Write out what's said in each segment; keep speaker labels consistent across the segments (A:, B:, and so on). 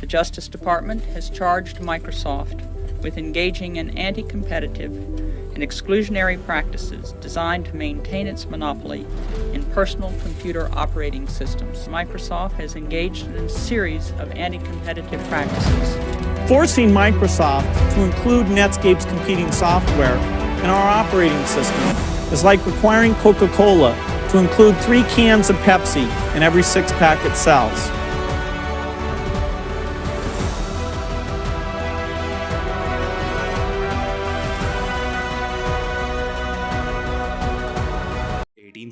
A: Justice Department has charged Microsoft with engaging in anti-competitive and exclusionary practices designed to maintain its monopoly in personal computer operating systems. Microsoft has engaged in a series of anti-competitive practices.
B: Forcing Microsoft to include Netscape's competing software in our operating system is like requiring Coca-Cola to include 3 cans of Pepsi in every 6-pack it sells.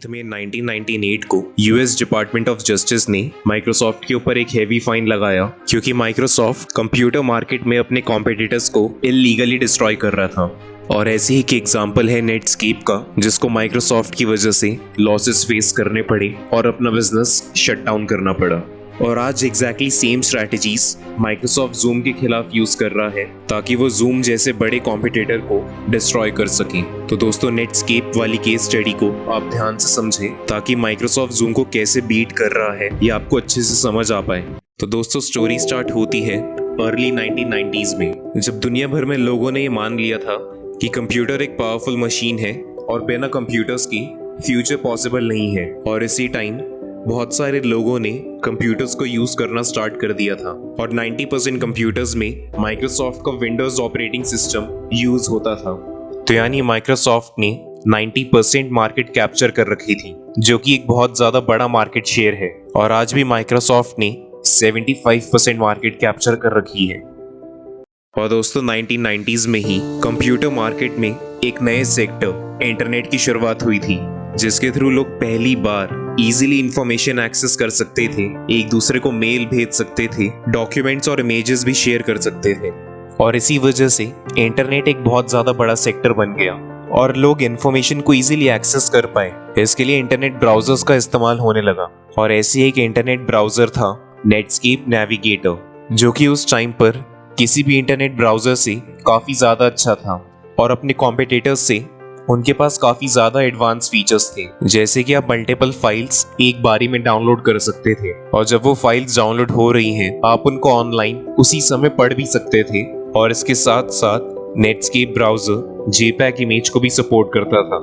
C: में 1998 को US department of justice ने Microsoft के ऊपर एक heavy fine लगाया क्योंकि Microsoft computer market में अपने कॉम्पिटिटर्स को इलीगली डिस्ट्रॉय कर रहा था। और ऐसे ही एक एग्जाम्पल है नेटस्केप का, जिसको माइक्रोसॉफ्ट की वजह से लॉसेस फेस करने पड़े और अपना बिजनेस शट डाउन करना पड़ा। और आज exactly same strategies Microsoft zoom के खिलाफ यूज कर रहा है ताकि वो जूम जैसे बड़े कॉम्पिटिटर को डिस्ट्रॉय कर सके। तो दोस्तों, नेटस्केप वाली केस स्टडी को आप ध्यान से समझें ताकि माइक्रोसॉफ्ट जूम को कैसे बीट कर रहा है ये आपको अच्छे से समझ आ पाए। तो दोस्तों, स्टोरी स्टार्ट होती है अर्ली 1990s में, जब दुनिया भर में लोगों ने ये मान लिया था कि कंप्यूटर एक पावरफुल मशीन है और बिना कंप्यूटर्स की फ्यूचर पॉसिबल नहीं है। और इसी टाइम बहुत सारे लोगों ने कंप्यूटर्स को यूज करना स्टार्ट कर दिया था और 90% कंप्यूटर्स में माइक्रोसॉफ्ट का विंडोज ऑपरेटिंग सिस्टम यूज होता था। तो यानी माइक्रोसॉफ्ट ने 90% मार्केट कैप्चर कर रखी थी, जो कि एक बहुत ज्यादा बड़ा मार्केट शेयर है। और आज भी माइक्रोसॉफ्ट ने 75% मार्केट कैप्चर कर रखी है। और दोस्तों, 1990s में ही कंप्यूटर मार्केट में एक नए सेक्टर इंटरनेट की शुरुआत हुई थी, जिसके थ्रू लोग पहली बार इजीली इंफॉर्मेशन एक्सेस कर सकते थे, एक दूसरे को मेल भेज सकते थे, डॉक्यूमेंट्स और इमेजेस भी शेयर कर सकते थे। और इसी वजह से इंटरनेट एक बहुत ज्यादा बड़ा सेक्टर बन गया और लोग इंफॉर्मेशन को इजीली एक्सेस कर पाए। इसके लिए इंटरनेट ब्राउजर्स का इस्तेमाल होने लगा। और ऐसे एक इंटरनेट ब्राउजर था नेटस्केप नेविगेटर, जो कि उस टाइम पर किसी भी इंटरनेट ब्राउजर से काफी ज्यादा अच्छा था और अपने कॉम्पिटिटर्स से उनके पास काफी ज्यादा एडवांस फीचर्स थे, जैसे कि आप मल्टीपल फाइल्स एक बारी में डाउनलोड कर सकते थे और जब वो फाइल्स डाउनलोड हो रही हैं आप उनको ऑनलाइन उसी समय पढ़ भी सकते थे। और इसके साथ साथ नेटस्केप ब्राउजर जेपैग इमेज को भी सपोर्ट करता था।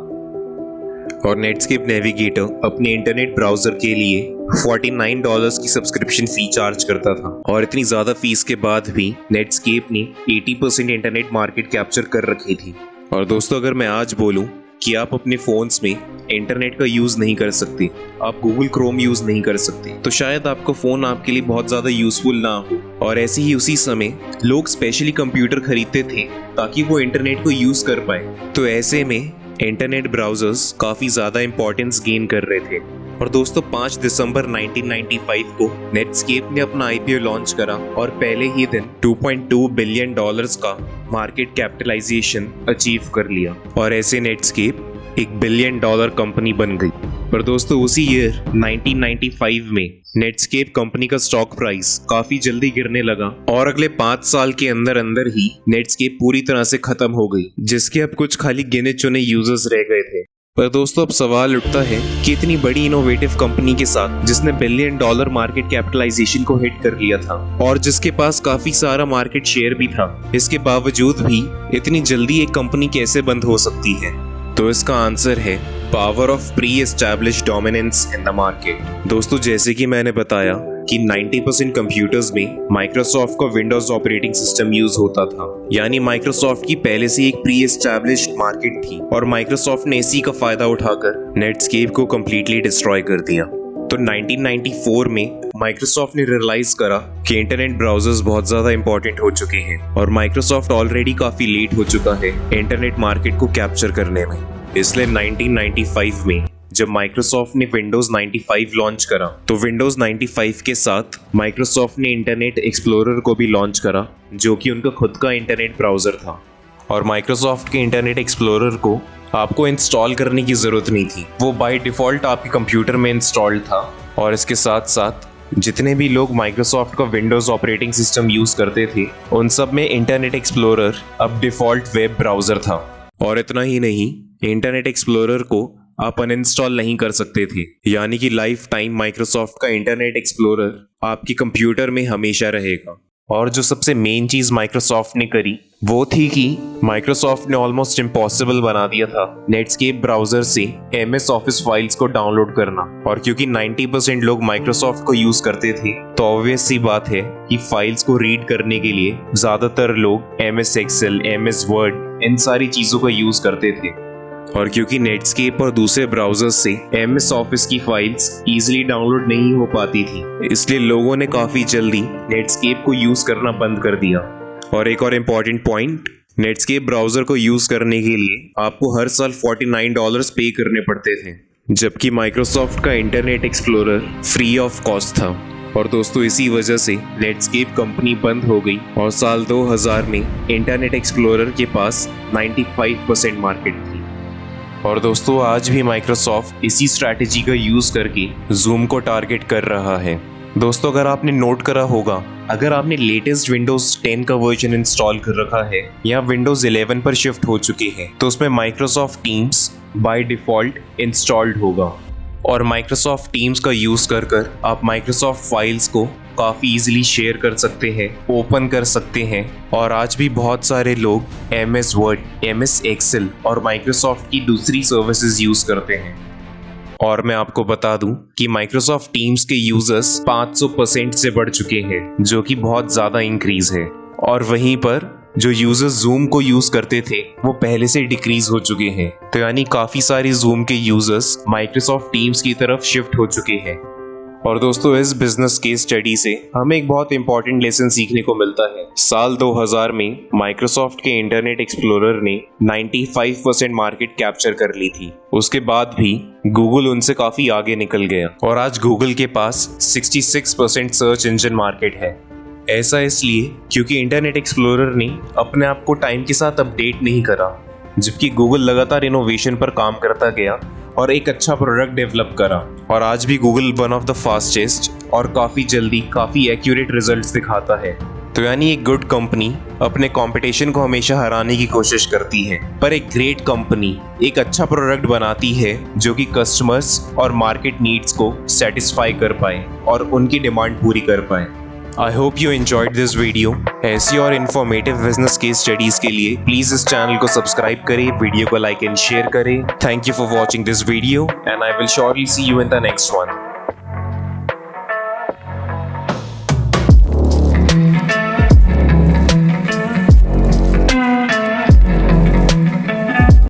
C: और नेटस्केप नेविगेटर अपने इंटरनेट ब्राउजर के लिए $49 की सब्सक्रिप्शन फी चार्ज करता था। और इतनी ज्यादा फीस के बाद भी नेटस्केप ने 80% इंटरनेट मार्केट कैप्चर कर रखी थी। और दोस्तों, अगर मैं आज बोलूं कि आप अपने फोन्स में इंटरनेट का यूज नहीं कर सकते, आप गूगल क्रोम यूज नहीं कर सकते, तो शायद आपका फोन आपके लिए बहुत ज्यादा यूजफुल ना हो। और ऐसे ही उसी समय लोग स्पेशली कंप्यूटर खरीदते थे ताकि वो इंटरनेट को यूज कर पाए। तो ऐसे में इंटरनेट ब्राउजर्स काफी ज्यादा इंपॉर्टेंस गेन कर रहे थे। और दोस्तों, 5 दिसंबर 1995 को नेटस्केप ने अपना आईपीओ लॉन्च करा और पहले ही दिन $2.2 बिलियन का मार्केट कैपिटलाइजेशन अचीव कर लिया। और ऐसे नेटस्केप $1 बिलियन कंपनी बन गई। पर दोस्तों, उसी ईयर 1995 में नेटस्केप कंपनी का स्टॉक प्राइस काफी जल्दी गिरने लगा और अगले 5 साल के अंदर अंदर ही नेटस्केप पूरी तरह से खत्म हो गई, जिसके अब कुछ खाली गिने चुने यूजर्स रह गए थे। पर दोस्तों, अब सवाल उठता है कि इतनी बड़ी इनोवेटिव कंपनी के साथ, जिसने $1 बिलियन मार्केट कैपिटलाइजेशन को हिट कर लिया था और जिसके पास काफी सारा मार्केट शेयर भी था, इसके बावजूद भी इतनी जल्दी एक कंपनी कैसे बंद हो सकती है? तो इसका आंसर है power of pre established dominance in the market. दोस्तों, जैसे कि मैंने बताया कि 90% कंप्यूटर्स में माइक्रोसॉफ्ट का विंडोज ऑपरेटिंग सिस्टम यूज होता था, यानी माइक्रोसॉफ्ट की पहले से एक प्री एस्टैब्लिश्ड मार्केट थी और माइक्रोसॉफ्ट ने इसी का फायदा उठाकर नेटस्केप को कंप्लीटली डिस्ट्रॉय कर दिया। तो 1994 में माइक्रोसॉफ्ट ने रियलाइज करा कि इंटरनेट ब्राउजर्स बहुत ज्यादा इंपॉर्टेंट हो चुके हैं और माइक्रोसॉफ्ट ऑलरेडी काफी लेट हो चुका है इंटरनेट मार्केट को कैप्चर करने में। इसलिए 1995 में जब माइक्रोसॉफ्ट ने विंडोज 95 लॉन्च करा, तो विंडोज 95 के साथ माइक्रोसॉफ्ट ने इंटरनेट एक्सप्लोरर को भी लॉन्च करा, जो कि उनका खुद का इंटरनेट ब्राउजर था। और माइक्रोसॉफ्ट के इंटरनेट एक्सप्लोरर को आपको इंस्टॉल करने की जरूरत नहीं थी, वो बाय डिफॉल्ट आपके कंप्यूटर में इंस्टॉल्ड था। और इसके साथ साथ जितने भी लोग माइक्रोसॉफ्ट का विंडोज ऑपरेटिंग सिस्टम यूज करते थे, उन सब में इंटरनेट एक्सप्लोरर अब डिफॉल्ट वेब ब्राउजर था। और इतना ही नहीं, इंटरनेट एक्सप्लोरर को आप अनइंस्टॉल नहीं कर सकते थे, यानी कि लाइफ टाइम माइक्रोसॉफ्ट का इंटरनेट एक्सप्लोरर आपके कंप्यूटर में हमेशा रहेगा। और जो सबसे मेन चीज माइक्रोसॉफ्ट ने करी वो थी कि माइक्रोसॉफ्ट ने ऑलमोस्ट इम्पॉसिबल बना दिया था नेटस्केप ब्राउजर से एमएस ऑफिस फाइल्स को डाउनलोड करना। और क्योंकि 90% लोग माइक्रोसॉफ्ट को यूज करते थे तो ऑब्वियस सी बात है कि फाइल्स को रीड करने के लिए ज्यादातर लोग एमएस एक्सेल, एमएस वर्ड, इन सारी चीजों का यूज करते थे। और क्योंकि नेटस्केप और दूसरे ब्राउजर्स से एमएस ऑफिस की फाइल्स इजीली डाउनलोड नहीं हो पाती थी, इसलिए लोगों ने काफी जल्दी नेटस्केप को यूज करना बंद कर दिया। और एक और इम्पॉर्टेंट पॉइंट, नेटस्केप ब्राउजर को यूज करने के लिए आपको हर साल $49 पे करने पड़ते थे, जबकि माइक्रोसॉफ्ट का internet explorer free of cost था। और दोस्तों इसी वजह से नेटस्केप कंपनी बंद हो गई और साल 2000 में इंटरनेट एक्सप्लोरर के पास 95% मार्केट थी। और दोस्तों आज भी माइक्रोसॉफ्ट इसी स्ट्रैटेजी का यूज करके जूम को टारगेट कर रहा है। दोस्तों अगर आपने नोट करा होगा, अगर आपने लेटेस्ट विंडोज 10 का वर्जन इंस्टॉल कर रखा है या विंडोज 11 पर शिफ्ट हो चुके हैं तो उसमें Microsoft teams by default installed होगा। और माइक्रोसॉफ्ट टीम्स का यूज कर आप माइक्रोसॉफ्ट फाइल्स को काफ़ी इजीली शेयर कर सकते हैं, ओपन कर सकते हैं। और आज भी बहुत सारे लोग एमएस वर्ड, एमएस एक्सेल और माइक्रोसॉफ्ट की दूसरी सर्विसेज यूज करते हैं। और मैं आपको बता दूं कि माइक्रोसॉफ्ट टीम्स के यूजर्स 500% से बढ़ चुके हैं, जो कि बहुत ज़्यादा इंक्रीज है। और वहीं पर जो यूजर्स जूम को यूज करते थे वो पहले से डिक्रीज हो चुके हैं, तो यानी काफ़ी सारे जूम के यूजर्स माइक्रोसॉफ्ट टीम्स की तरफ शिफ्ट हो चुके हैं। और दोस्तों इस बिजनेस केस स्टडी से हमें एक बहुत इंपॉर्टेंट लेसन सीखने को मिलता है। साल 2000 में माइक्रोसॉफ्ट के इंटरनेट एक्सप्लोरर ने 95% मार्केट कैप्चर कर ली थी। उसके बाद भी गूगल उनसे काफी आगे निकल गया और आज गूगल के पास 66% सर्च इंजन मार्केट है। ऐसा इसलिए क्योंकि इंटरनेट एक्सप्लोरर ने अपने आप को टाइम के साथ अपडेट नहीं करा, जबकि गूगल लगातार इनोवेशन पर काम करता गया और एक अच्छा प्रोडक्ट डेवलप करा। और आज भी Google one of the fastest और काफ़ी जल्दी काफ़ी एक्यूरेट रिजल्ट्स दिखाता है। तो यानी एक गुड कंपनी अपने कंपटीशन को हमेशा हराने की कोशिश करती है, पर एक ग्रेट कंपनी एक अच्छा प्रोडक्ट बनाती है जो कि कस्टमर्स और मार्केट नीड्स को सेटिस्फाई कर पाए और उनकी डिमांड पूरी कर पाए। I hope you enjoyed this video. ऐसी और इन्फॉर्मेटिव बिजनेस केस स्टडीज के लिए प्लीज इस चैनल को सब्सक्राइब करें, वीडियो को लाइक एंड शेयर करें। Thank you for watching this video and I will surely see you in the next one.